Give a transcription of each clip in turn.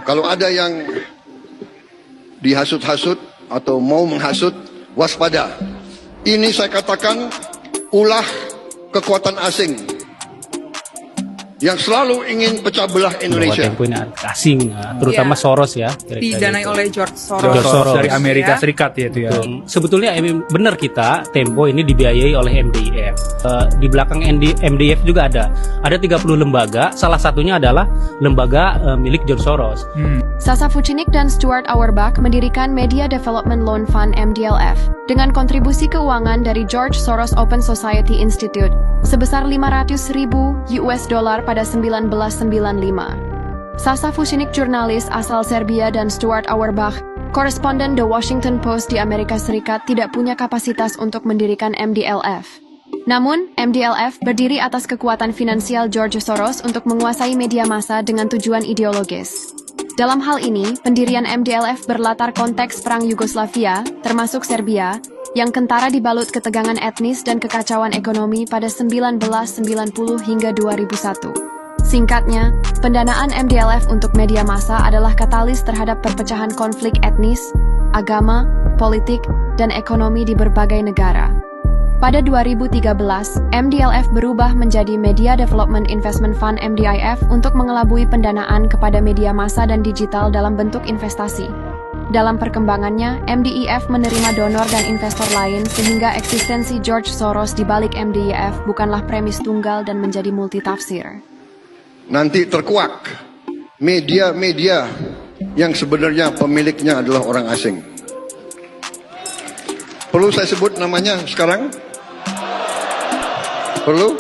Kalau ada yang dihasut-hasut atau mau menghasut, waspada. Ini saya katakan ulah kekuatan asing yang selalu ingin pecah belah Indonesia. Tempo ini asing, terutama Soros ya. Didanai oleh George Soros. George Soros dari Amerika Serikat ya itu ya. Sebetulnya benar kita Tempo ini dibiayai oleh MDIF. Di belakang MDIF juga ada 30 lembaga, salah satunya adalah lembaga milik George Soros. Sasa Vucinic dan Stuart Auerbach mendirikan Media Development Loan Fund MDLF dengan kontribusi keuangan dari George Soros Open Society Institute sebesar $500,000 pada 1995. Sasa Vucinic, jurnalis asal Serbia, dan Stuart Auerbach, koresponden The Washington Post di Amerika Serikat, tidak punya kapasitas untuk mendirikan MDLF. Namun, MDLF berdiri atas kekuatan finansial George Soros untuk menguasai media massa dengan tujuan ideologis. Dalam hal ini, pendirian MDLF berlatar konteks Perang Yugoslavia, termasuk Serbia, yang kentara dibalut ketegangan etnis dan kekacauan ekonomi pada 1990 hingga 2001. Singkatnya, pendanaan MDLF untuk media massa adalah katalis terhadap perpecahan konflik etnis, agama, politik, dan ekonomi di berbagai negara. Pada 2013, MDLF berubah menjadi Media Development Investment Fund MDIF untuk mengelabui pendanaan kepada media massa dan digital dalam bentuk investasi. Dalam perkembangannya, MDIF menerima donor dan investor lain sehingga eksistensi George Soros di balik MDIF bukanlah premis tunggal dan menjadi multitafsir. Nanti terkuak media-media yang sebenarnya pemiliknya adalah orang asing. Perlu saya sebut namanya sekarang? Perlu?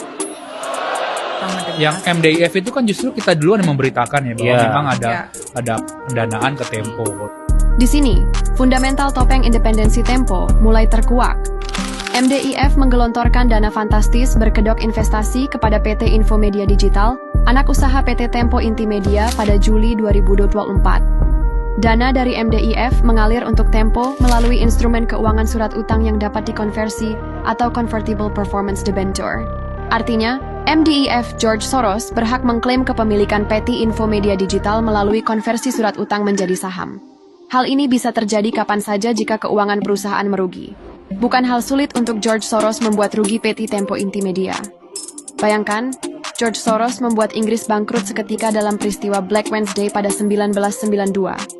Yang MDIF itu kan justru kita duluan yang memberitakan ya bahwa memang ada pendanaan ke Tempo. Di sini, fundamental topeng independensi Tempo mulai terkuak. MDIF menggelontorkan dana fantastis berkedok investasi kepada PT Infomedia Digital, anak usaha PT Tempo Intimedia pada Juli 2024. Dana dari MDIF mengalir untuk Tempo melalui instrumen keuangan surat utang yang dapat dikonversi atau Convertible Performance Debenture. Artinya, MDIF George Soros berhak mengklaim kepemilikan PT Infomedia Digital melalui konversi surat utang menjadi saham. Hal ini bisa terjadi kapan saja jika keuangan perusahaan merugi. Bukan hal sulit untuk George Soros membuat rugi PT Tempo Intimedia. Bayangkan, George Soros membuat Inggris bangkrut seketika dalam peristiwa Black Wednesday pada 1992.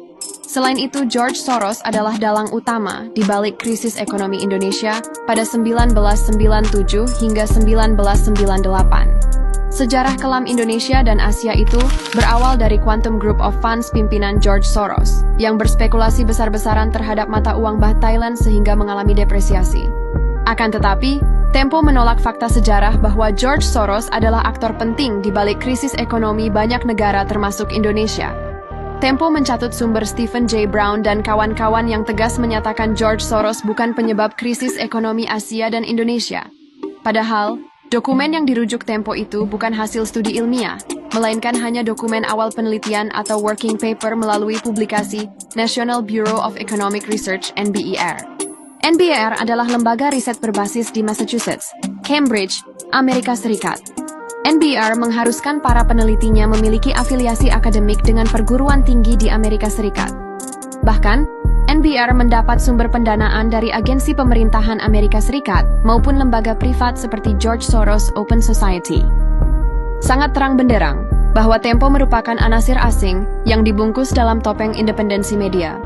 Selain itu, George Soros adalah dalang utama di balik krisis ekonomi Indonesia pada 1997 hingga 1998. Sejarah kelam Indonesia dan Asia itu berawal dari Quantum Group of Funds pimpinan George Soros, yang berspekulasi besar-besaran terhadap mata uang Baht Thailand sehingga mengalami depresiasi. Akan tetapi, Tempo menolak fakta sejarah bahwa George Soros adalah aktor penting di balik krisis ekonomi banyak negara termasuk Indonesia. Tempo mencatut sumber Stephen J. Brown dan kawan-kawan yang tegas menyatakan George Soros bukan penyebab krisis ekonomi Asia dan Indonesia. Padahal, dokumen yang dirujuk Tempo itu bukan hasil studi ilmiah, melainkan hanya dokumen awal penelitian atau working paper melalui publikasi National Bureau of Economic Research (NBER). NBER adalah lembaga riset berbasis di Massachusetts, Cambridge, Amerika Serikat. NBER mengharuskan para penelitinya memiliki afiliasi akademik dengan perguruan tinggi di Amerika Serikat. Bahkan, NBER mendapat sumber pendanaan dari agensi pemerintahan Amerika Serikat maupun lembaga privat seperti George Soros Open Society. Sangat terang benderang bahwa Tempo merupakan anasir asing yang dibungkus dalam topeng independensi media.